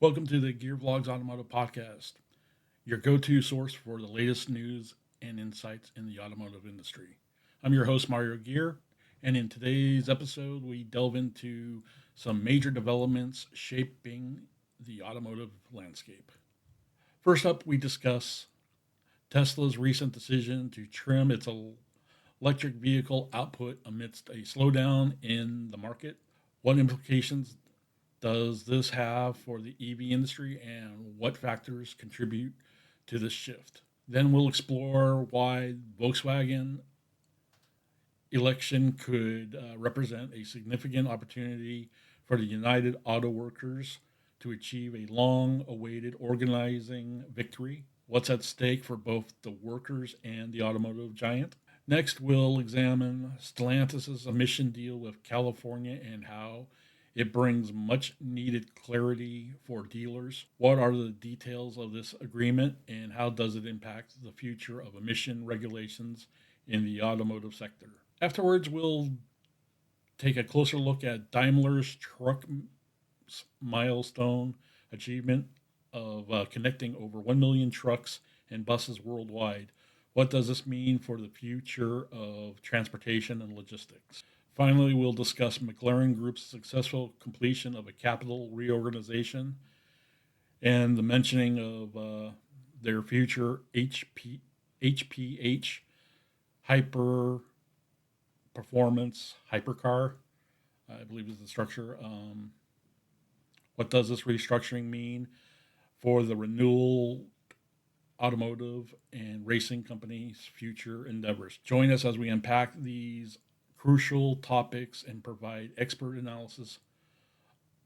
Welcome to the GearVlogz Automotive Podcast, your go-to source for the latest news and insights in the automotive industry. I'm your host, Mario Gear, and in today's episode, we delve into some major developments shaping the automotive landscape. First up, we discuss Tesla's recent decision to trim its electric vehicle output amidst a slowdown in the market. What implications does this have for the EV industry and what factors contribute to this shift? Then we'll explore why Volkswagen election could represent a significant opportunity for the United Auto Workers to achieve a long awaited organizing victory. What's at stake for both the workers and the automotive giant? Next, we'll examine Stellantis' emission deal with California and how it brings much needed clarity for dealers. What are the details of this agreement and how does it impact the future of emission regulations in the automotive sector? Afterwards, we'll take a closer look at Daimler's Truck milestone achievement of connecting over 1 million trucks and buses worldwide. What does this mean for the future of transportation and logistics? Finally, we'll discuss McLaren Group's successful completion of a capital reorganization and the mentioning of their future HPH hyper performance hypercar, I believe is the structure. What does this restructuring mean for the renewal automotive and racing companies' future endeavors? Join us as we unpack these crucial topics and provide expert analysis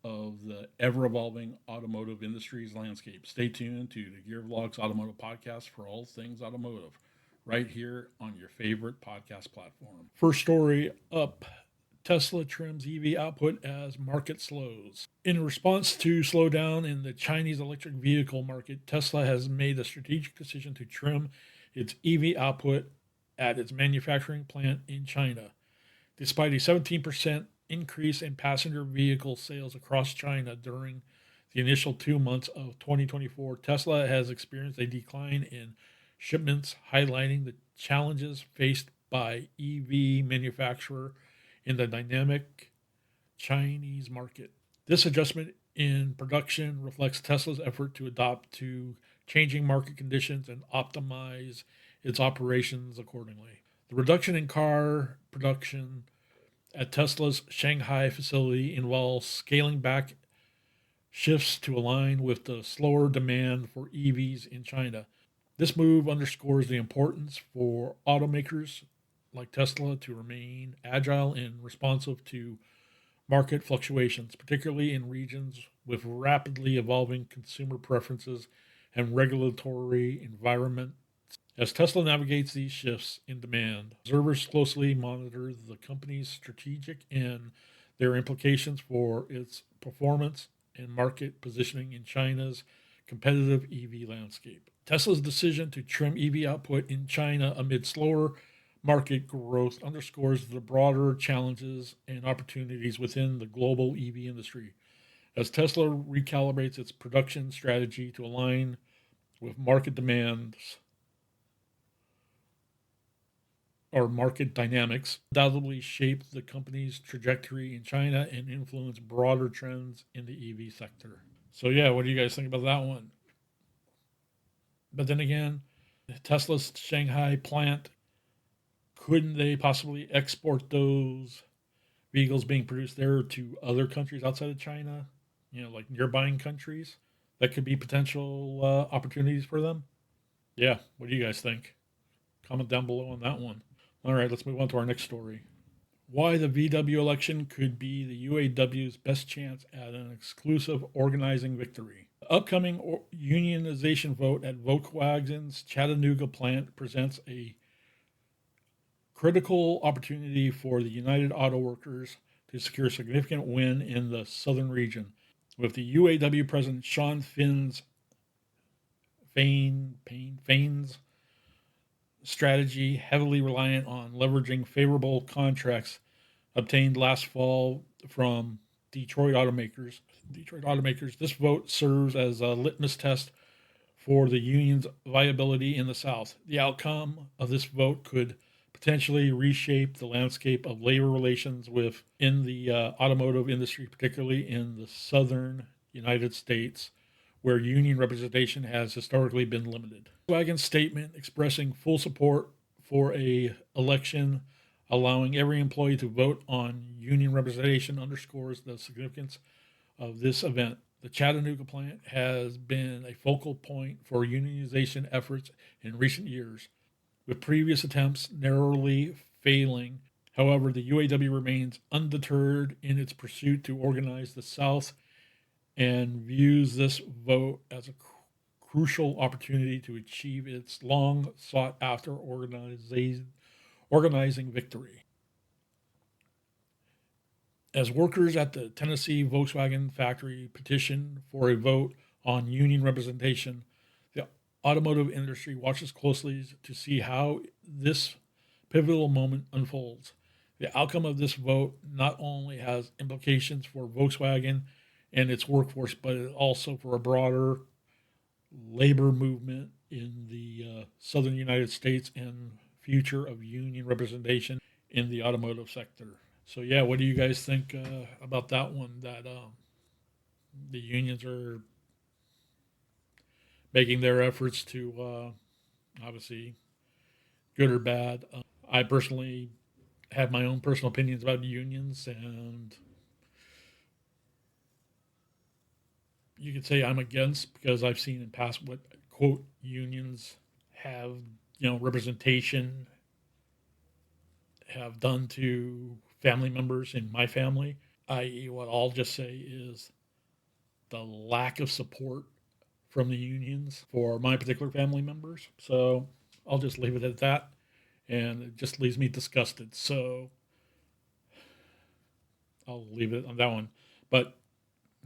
of the ever evolving automotive industry's landscape. Stay tuned to the GearVlogz Automotive Podcast for all things automotive, right here on your favorite podcast platform. First story up. Tesla trims EV output as market slows. In response to slowdown in the Chinese electric vehicle market, Tesla has made the strategic decision to trim its EV output at its manufacturing plant in China. Despite a 17% increase in passenger vehicle sales across China during the initial 2 months of 2024, Tesla has experienced a decline in shipments, highlighting the challenges faced by EV manufacturer in the dynamic Chinese market. This adjustment in production reflects Tesla's effort to adapt to changing market conditions and optimize its operations accordingly. The reduction in car production at Tesla's Shanghai facility involves scaling back shifts to align with the slower demand for EVs in China. This move underscores the importance for automakers like Tesla to remain agile and responsive to market fluctuations, particularly in regions with rapidly evolving consumer preferences and regulatory environment. As Tesla navigates these shifts in demand, observers closely monitor the company's strategic and their implications for its performance and market positioning in China's competitive EV landscape. Tesla's decision to trim EV output in China amid slower market growth underscores the broader challenges and opportunities within the global EV industry. As Tesla recalibrates its production strategy to align with market demands or market dynamics, undoubtedly shape the company's trajectory in China and influence broader trends in the EV sector. So, yeah, what do you guys think about that one? But then again, Tesla's Shanghai plant, couldn't they possibly export those vehicles being produced there to other countries outside of China? Like nearby countries that could be potential opportunities for them. Yeah, what do you guys think? Comment down below on that one. All right, let's move on to our next story. Why the VW election could be the UAW's best chance at an exclusive organizing victory. The upcoming unionization vote at Volkswagen's Chattanooga plant presents a critical opportunity for the United Auto Workers to secure a significant win in the southern region. With the UAW President Sean Fain's strategy heavily reliant on leveraging favorable contracts obtained last fall from Detroit automakers, Detroit automakers. This vote serves as a litmus test for the union's viability in the South. The outcome of this vote could potentially reshape the landscape of labor relations within the automotive industry, particularly in the southern United States, where union representation has historically been limited. Volkswagen's statement expressing full support for a election allowing every employee to vote on union representation underscores the significance of this event. The Chattanooga plant has been a focal point for unionization efforts in recent years, with previous attempts narrowly failing. However, the UAW remains undeterred in its pursuit to organize the South and views this vote as a crucial opportunity to achieve its long sought after organizing victory. As workers at the Tennessee Volkswagen factory petition for a vote on union representation, the automotive industry watches closely to see how this pivotal moment unfolds. The outcome of this vote not only has implications for Volkswagen and its workforce, but also for a broader labor movement in the southern United States and future of union representation in the automotive sector. So yeah, what do you guys think about that one? That the unions are making their efforts to obviously good or bad. I personally have my own personal opinions about unions, and you could say I'm against because I've seen in past what quote unions have representation have done to family members in my family. I.e., what I'll just say is the lack of support from the unions for my particular family members. So I'll just leave it at that. And it just leaves me disgusted. So I'll leave it on that one. But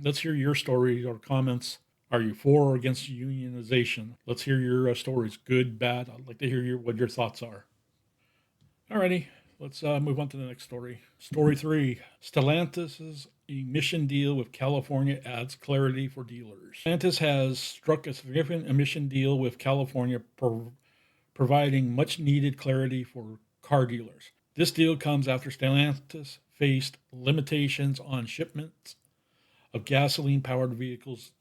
let's hear your stories or comments. Are you for or against unionization? Let's hear your stories, good, bad. I'd like to hear what your thoughts are. Alrighty, let's move on to the next story. Story 3, Stellantis' emission deal with California adds clarity for dealers. Stellantis has struck a significant emission deal with California, providing much needed clarity for car dealers. This deal comes after Stellantis faced limitations on shipments of gasoline powered vehicles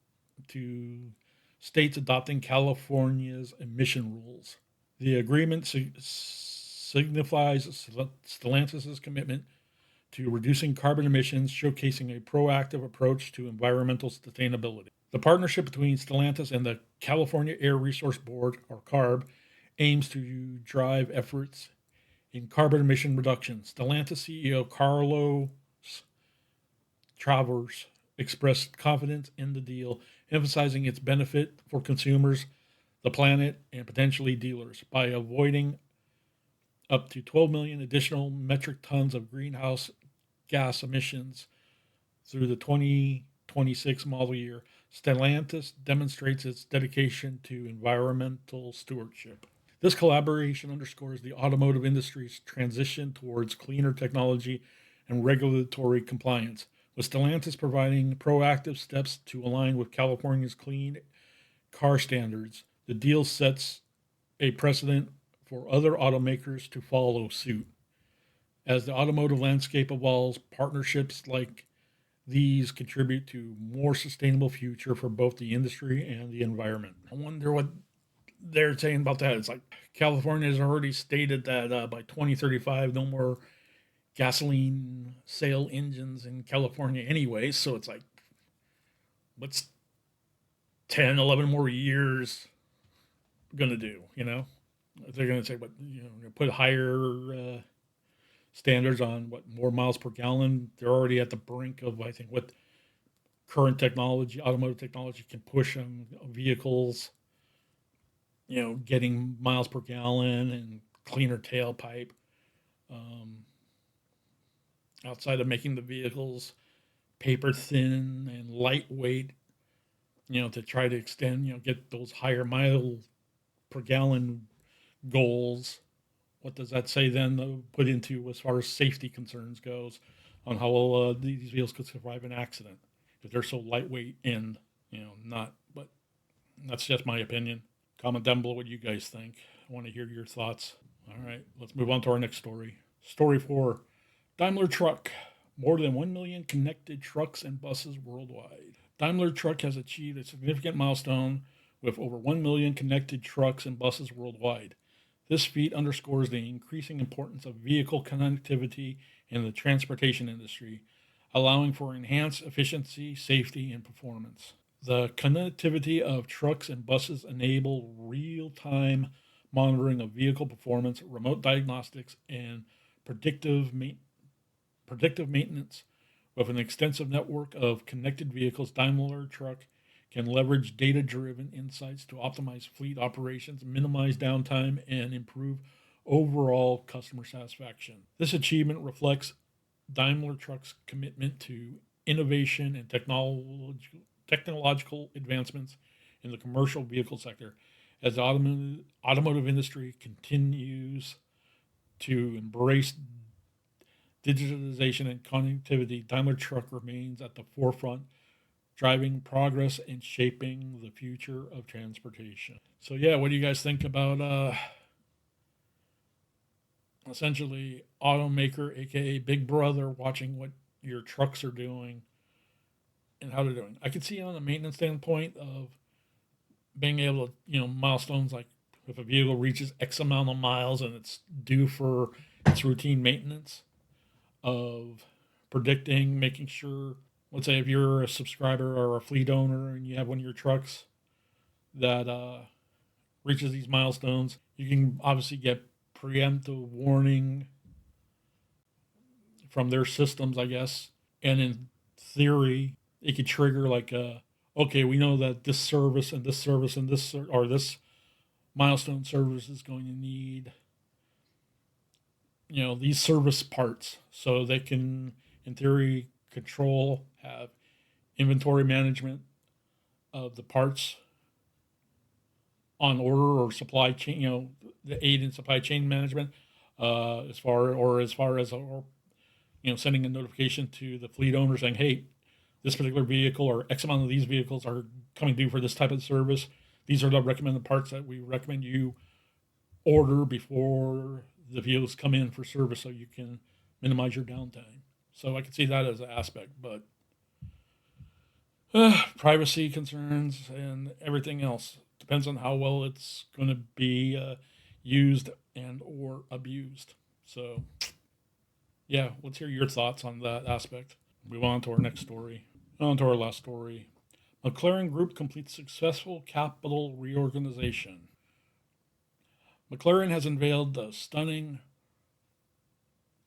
to states adopting California's emission rules. The agreement signifies Stellantis' commitment to reducing carbon emissions, showcasing a proactive approach to environmental sustainability. The partnership between Stellantis and the California Air Resource Board, or CARB, aims to drive efforts in carbon emission reduction. Stellantis CEO Carlos Travers expressed confidence in the deal, emphasizing its benefit for consumers, the planet, and potentially dealers by avoiding up to 12 million additional metric tons of greenhouse gas emissions through the 2026 model year. Stellantis demonstrates its dedication to environmental stewardship. This collaboration underscores the automotive industry's transition towards cleaner technology and regulatory compliance, with Stellantis providing proactive steps to align with California's clean car standards. The deal sets a precedent for other automakers to follow suit. As the automotive landscape evolves, partnerships like these contribute to a more sustainable future for both the industry and the environment. I wonder what they're saying about that. It's like California has already stated that by 2035, no more gasoline sale engines in California anyway. So it's like, what's 10, 11 more years going to do, They're going to say, put higher standards on more miles per gallon. They're already at the brink of, I think, what current technology, automotive technology can push on vehicles, getting miles per gallon and cleaner tailpipe. Outside of making the vehicles paper thin and lightweight, to try to extend, get those higher mile per gallon goals. What does that say then put into as far as safety concerns goes on how these vehicles could survive an accident? because they're so lightweight and, not, but that's just my opinion. Comment down below what you guys think. I want to hear your thoughts. All right, let's move on to our next story. Story 4, Daimler Truck. More than 1 million connected trucks and buses worldwide. Daimler Truck has achieved a significant milestone with over 1 million connected trucks and buses worldwide. This feat underscores the increasing importance of vehicle connectivity in the transportation industry, allowing for enhanced efficiency, safety, and performance. The connectivity of trucks and buses enable real-time monitoring of vehicle performance, remote diagnostics, and predictive maintenance. With an extensive network of connected vehicles, Daimler Truck can leverage data-driven insights to optimize fleet operations, minimize downtime, and improve overall customer satisfaction. This achievement reflects Daimler Truck's commitment to innovation and technological advancements in the commercial vehicle sector. As the automotive industry continues to embrace digitalization and connectivity, Daimler Truck remains at the forefront, driving progress and shaping the future of transportation. So, yeah, what do you guys think about essentially automaker, aka Big Brother, watching what your trucks are doing and how they're doing? I could see on the maintenance standpoint of being able to, milestones like if a vehicle reaches X amount of miles and it's due for its routine maintenance, of predicting, making sure, let's say if you're a subscriber or a fleet owner and you have one of your trucks that reaches these milestones, you can obviously get preemptive warning from their systems, I guess. And in theory, it could trigger like, okay, we know that this service and this service and this, or this milestone service is going to need, these service parts, so they can, in theory, have inventory management of the parts on order or supply chain, the aid in supply chain management, as far as sending a notification to the fleet owner saying, hey, this particular vehicle or X amount of these vehicles are coming due for this type of service. These are the recommended parts that we recommend you order before the vehicles come in for service, so you can minimize your downtime. So I can see that as an aspect, but privacy concerns and everything else depends on how well it's going to be used and or abused. So, yeah, let's hear your thoughts on that aspect. Move on to our next story. On to our last story. McLaren Group completes successful capital reorganization. McLaren has unveiled the stunning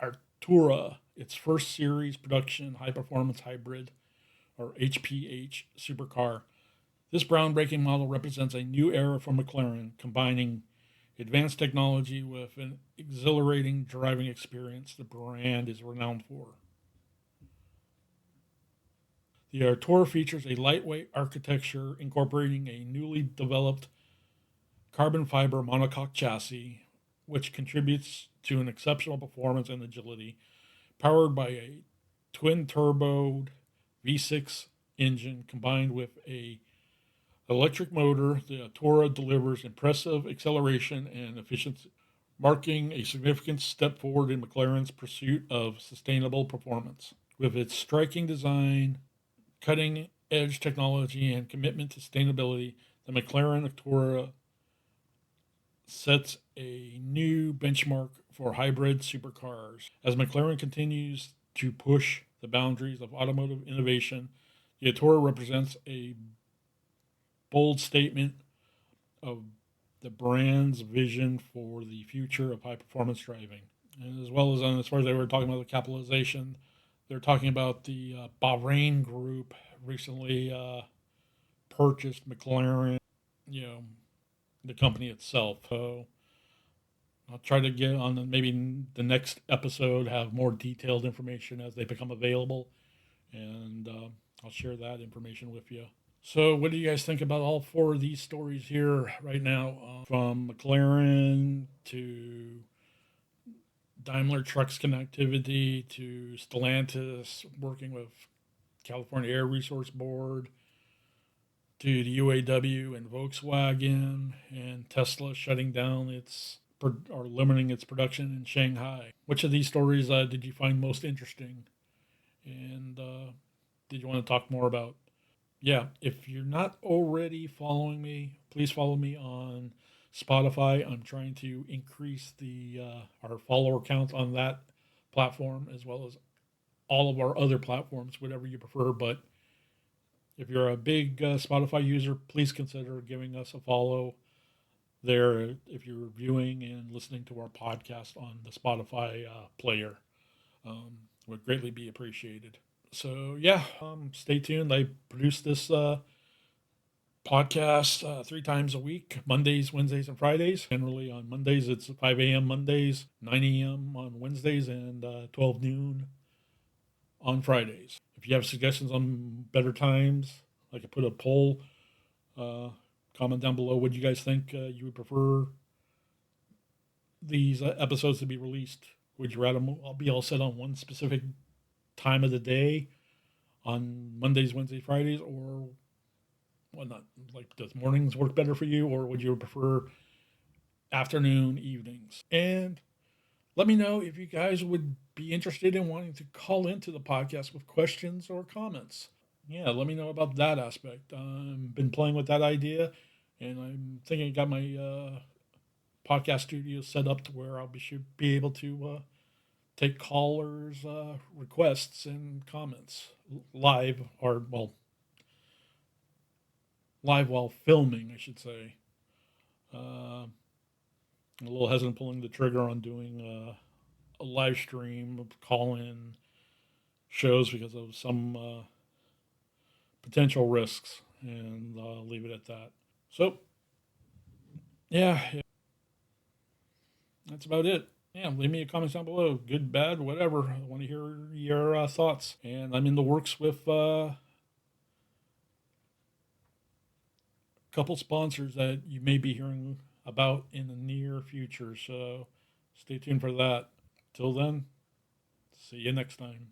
Artura, its first series production high-performance hybrid, or HPH, supercar. This groundbreaking model represents a new era for McLaren, combining advanced technology with an exhilarating driving experience the brand is renowned for. The Artura features a lightweight architecture incorporating a newly developed carbon fiber monocoque chassis, which contributes to an exceptional performance and agility. Powered by a twin-turbo V6 engine combined with a electric motor, the Artura delivers impressive acceleration and efficiency, marking a significant step forward in McLaren's pursuit of sustainable performance. With its striking design, cutting-edge technology, and commitment to sustainability, the McLaren Artura sets a new benchmark for hybrid supercars. As McLaren continues to push the boundaries of automotive innovation, the Artura represents a bold statement of the brand's vision for the future of high-performance driving. And as well as far as they were talking about the capitalization, they're talking about the Bahrain Group recently purchased McLaren, the company itself. So I'll try to get on maybe the next episode, have more detailed information as they become available, and I'll share that information with you. So what do you guys think about all four of these stories here right now? From McLaren to Daimler Trucks connectivity to Stellantis working with California Air Resource Board to the UAW and Volkswagen and Tesla shutting down or limiting its production in Shanghai. Which of these stories did you find most interesting? And did you want to talk more about? Yeah, if you're not already following me, please follow me on Spotify. I'm trying to increase the our follower count on that platform as well as all of our other platforms, whatever you prefer. But if you're a big Spotify user, please consider giving us a follow there if you're viewing and listening to our podcast on the Spotify player. Would greatly be appreciated. So yeah, stay tuned. I produce this podcast 3 times a week: Mondays, Wednesdays, and Fridays. Generally on Mondays it's 5 a.m. Mondays, 9 a.m. on Wednesdays, and 12 noon on Fridays. If you have suggestions on better times, I could put a poll. Comment down below. What do you guys think you would prefer these episodes to be released? Would you rather I'll be all set on one specific time of the day on Mondays, Wednesdays, Fridays, or whatnot? Like, does mornings work better for you, or would you prefer afternoon, evenings? And let me know if you guys would be interested in wanting to call into the podcast with questions or comments. Yeah, let me know about that aspect. I've been playing with that idea, and I'm thinking I got my podcast studio set up to where should be able to take callers' requests and comments live, or live while filming, I should say. I'm a little hesitant pulling the trigger on doing a live stream of call-in shows because of some potential risks, and I'll leave it at that. So, yeah, that's about it. Yeah, leave me a comment down below. Good, bad, whatever. I want to hear your thoughts. And I'm in the works with a couple sponsors that you may be hearing about in the near future. So stay tuned for that. Till then, see you next time.